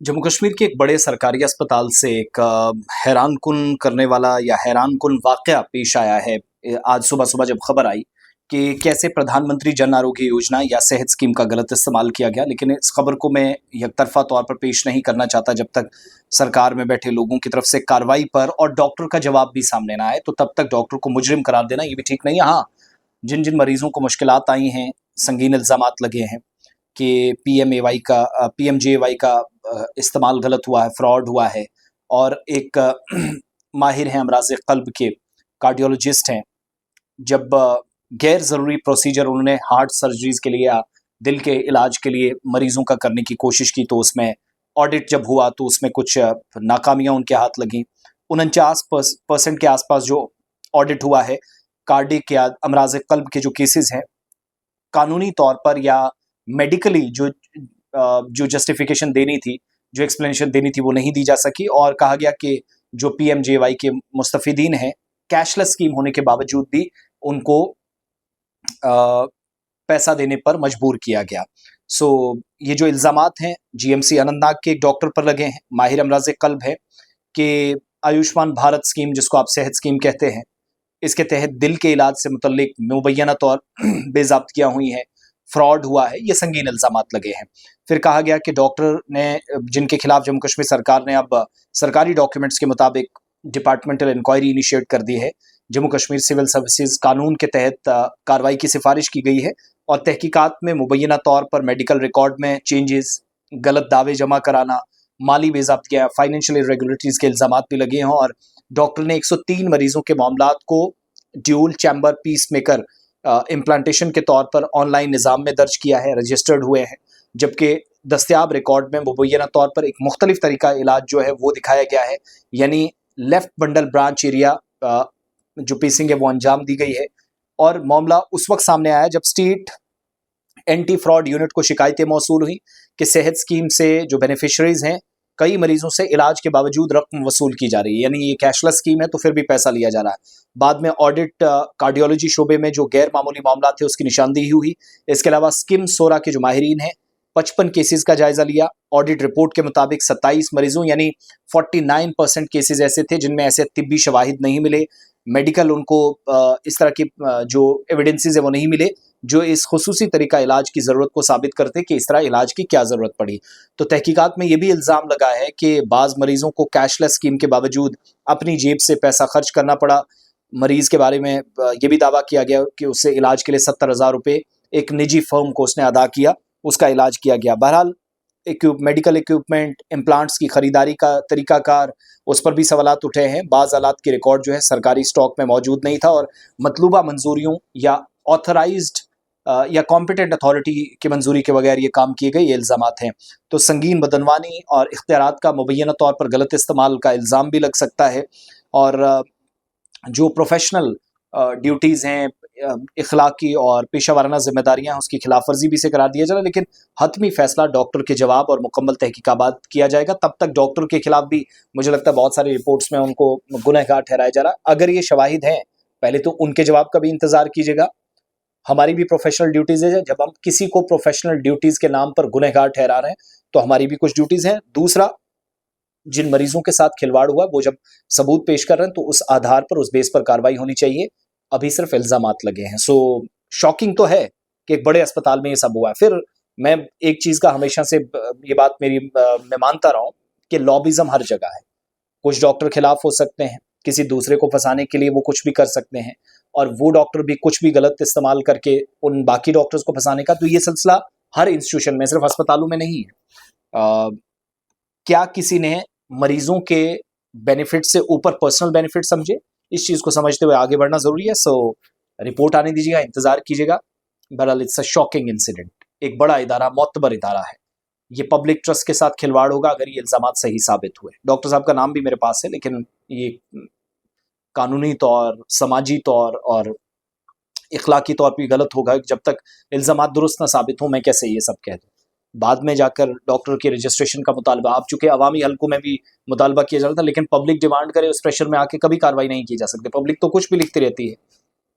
जम्मू कश्मीर के एक बड़े सरकारी अस्पताल से एक हैरानकुन करने वाला या हैरानकुन वाक़या पेश आया है। आज सुबह-सुबह जब खबर आई कि कैसे प्रधानमंत्री जन आरोग्य योजना या सेहत स्कीम का गलत इस्तेमाल किया गया, लेकिन इस खबर को मैं एकतरफ़ा तौर पर पेश नहीं करना चाहता जब तक सरकार में बैठे लोगों की तरफ से कार्रवाई पर और डॉक्टर का जवाब भी सामने ना आए, तो तब तक डॉक्टर को मुजरिम करार देना ये भी ठीक नहीं है। हाँ, जिन-जिन मरीज़ों को मुश्किलात आई हैं, संगीन इल्ज़ामात लगे हैं कि पीएमजेएवाई का इस्तेमाल गलत हुआ है, फ्रॉड हुआ है और एक माहिर हैं अमराज़ क़ल्ब के कार्डियोलॉजिस्ट हैं, जब गैर ज़रूरी प्रोसीजर उन्होंने हार्ट सर्जरीज़ के लिए या दिल के इलाज के लिए मरीज़ों का करने की कोशिश की, तो उसमें ऑडिट जब हुआ तो उसमें कुछ नाकामियाँ उनके हाथ लगीं। 49% के आसपास जो ऑडिट हुआ है, कार्डियक या अमराज़ क़ल्ब के जो केसेस हैं, कानूनी तौर पर या मेडिकली जो जस्टिफिकेशन देनी थी, जो एक्सप्लेनेशन देनी थी, वो नहीं दी जा सकी और कहा गया कि जो पीएमजेएवाई के मुस्तफ़ीदीन हैं, कैशलेस स्कीम होने के बावजूद भी उनको पैसा देने पर मजबूर किया गया। सो ये जो इल्ज़ामात हैं जीएमसी अनंतनाग के एक डॉक्टर पर लगे हैं, माहिर अमराज़ क़ल्ब है, कि आयुष्मान भारत स्कीम, जिसको आप सेहत स्कीम कहते हैं, इसके तहत दिल के इलाज से मुतल्लिक मुबैना तौर बेज़ाब्तियाँ हुई हैं, फ्रॉड हुआ है, ये संगीन इल्ज़ामात लगे हैं। फिर कहा गया कि डॉक्टर ने जिनके खिलाफ जम्मू कश्मीर सरकार ने अब सरकारी डॉक्यूमेंट्स के मुताबिक डिपार्टमेंटल इंक्वायरी इनिशिएट कर दी है। जम्मू कश्मीर सिविल सर्विसेज कानून के तहत कार्रवाई की सिफारिश की गई है और तहकीकात में मुबैना तौर पर मेडिकल रिकॉर्ड में चेंजेस, गलत दावे जमा कराना, माली बेज़ाब्तियाँ, फाइनेंशियल इर्रेगुलरिटीज़ के इल्ज़ामात भी लगे हैं और डॉक्टर ने 103 मरीजों के मामलात को ड्यूल चैम्बर पीसमेकर इम्प्लांटेशन के तौर पर ऑनलाइन निज़ाम में दर्ज किया है, रजिस्टर्ड हुए हैं, जबकि दस्तयाब रिकॉर्ड में मुबैना तौर पर एक मुख्तलिफ तरीका इलाज जो है वो दिखाया गया है, यानी लेफ्ट बंडल ब्रांच एरिया जो पीसिंग है वो अंजाम दी गई है। और मामला उस वक्त सामने आया जब स्टेट एंटी फ्रॉड यूनिट को शिकायतें मौसूल हुई कि सेहत स्कीम से जो बेनिफिशरीज हैं, कई मरीजों से इलाज के बावजूद रकम वसूल की जा रही है, यानी ये कैशलेस स्कीम है तो फिर भी पैसा लिया जा रहा है। बाद में ऑडिट कार्डियोलॉजी शोबे में जो गैर मामूली मामला थे उसकी निशानदेही हुई। इसके अलावा स्किम सोरा के जो माहिरीन हैं 55 केसेस का जायजा लिया। ऑडिट रिपोर्ट के मुताबिक 27 मरीजों यानी 49% केसेस ऐसे थे जिनमें ऐसे तिब्बी शवाहिद नहीं मिले, मेडिकल उनको इस तरह की जो एविडेंसेस है वो नहीं मिले जो इस खुसूसी तरीका इलाज की ज़रूरत को साबित करते कि इस तरह इलाज की क्या ज़रूरत पड़ी। तो तहकीकात में ये भी इल्ज़ाम लगा है कि बाज़ मरीज़ों को कैशलेस स्कीम के बावजूद अपनी जेब से पैसा खर्च करना पड़ा। मरीज़ के बारे में ये भी दावा किया गया कि उससे इलाज के लिए 70,000 रुपये एक निजी फर्म को उसने अदा किया, उसका इलाज किया गया। बहरहाल मेडिकल इक्विपमेंट, इम्प्लांट्स की खरीदारी का तरीकाकार, उस पर भी सवालात उठे हैं। बाज़ आलात की रिकॉर्ड जो है सरकारी स्टॉक में मौजूद नहीं था और मतलूबा मंजूरियों या ऑथराइज्ड या कॉम्पिटेंट अथॉरिटी की मंजूरी के बगैर ये काम किए गए, ये इल्ज़ामात हैं। तो संगीन बदनवानी और इख्तियारात का मुबैना तौर पर गलत इस्तेमाल का इल्ज़ाम भी लग सकता है और जो प्रोफेशनल ड्यूटीज़ हैं, इखलाकी और पेशा वाराना जिम्मेदारियाँ हैं, उसकी खिलाफ वर्जी भी से करार दिया जा रहा है, लेकिन हतमी फैसला डॉक्टर के जवाब और मुकम्मल तहकीकात किया जाएगा। तब तक डॉक्टर के खिलाफ भी मुझे लगता है बहुत सारी रिपोर्ट्स में उनको गुनहगार ठहराया जा रहा है। अगर ये शवाहिद हैं, पहले तो उनके जवाब का भी इंतज़ार कीजिएगा। हमारी भी प्रोफेशनल ड्यूटीज़ है, जब हम किसी को प्रोफेशनल ड्यूटीज़ के नाम पर गुनहगार ठहरा रहे हैं तो हमारी भी कुछ ड्यूटीज़ हैं। दूसरा, जिन मरीजों के साथ खिलवाड़ हुआ वो जब सबूत पेश कर रहे हैं तो उस आधार पर, उस बेस पर कार्रवाई होनी चाहिए। अभी सिर्फ इल्ज़ामात लगे हैं। सो शॉकिंग तो है कि एक बड़े अस्पताल में ये सब हुआ है। फिर मैं एक चीज़ का हमेशा से ये बात मैं मानता रहा हूँ कि लॉबिज़म हर जगह है। कुछ डॉक्टर खिलाफ हो सकते हैं, किसी दूसरे को फंसाने के लिए वो कुछ भी कर सकते हैं और वो डॉक्टर भी कुछ भी गलत इस्तेमाल करके उन बाकी डॉक्टर्स को फंसाने का, तो ये सिलसिला हर इंस्टीट्यूशन में, सिर्फ अस्पतालों में नहीं है। क्या किसी ने मरीजों के बेनिफिट से ऊपर पर्सनल बेनिफिट समझे? इस चीज़ को समझते हुए आगे बढ़ना ज़रूरी है। सो रिपोर्ट आने दीजिएगा, इंतज़ार कीजिएगा। बहरहाल इट्स अ शॉकिंग इंसिडेंट। एक बड़ा इदारा, मोतबर इदारा है, ये पब्लिक ट्रस्ट के साथ खिलवाड़ होगा अगर ये इल्ज़ामात सही साबित हुए। डॉक्टर साहब का नाम भी मेरे पास है, लेकिन ये कानूनी तौर, समाजी तौर और इखलाकी तौर पर गलत होगा जब तक इल्ज़ामात दुरुस्त ना साबित हो। मैं कैसे ये सब कह दूँ? बाद में जाकर डॉक्टर के रजिस्ट्रेशन का मुतालबा, आप चूंकि अवामी हल्कों में भी मुतालबा किया जा रहा था, लेकिन पब्लिक डिमांड करे, उस प्रेशर में आके कभी कार्रवाई नहीं की जा सकती। पब्लिक तो कुछ भी लिखती रहती है।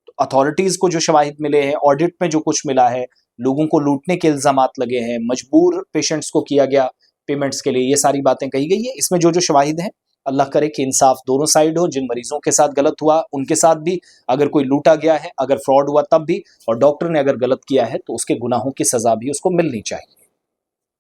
तो अथॉरिटीज़ को जो शवाहिद मिले हैं, ऑडिट में जो कुछ मिला है, लोगों को लूटने के इल्ज़ामात लगे हैं, मजबूर पेशेंट्स को किया गया पेमेंट्स के लिए, ये सारी बातें कही गई है। इसमें जो जो शवाहिद हैं, अल्लाह करे कि इंसाफ दोनों साइड हो, जिन मरीजों के साथ गलत हुआ उनके साथ भी, अगर कोई लूटा गया है, अगर फ्रॉड हुआ तब भी, और डॉक्टर ने अगर गलत किया है तो उसके गुनाहों की सजा भी उसको मिलनी चाहिए।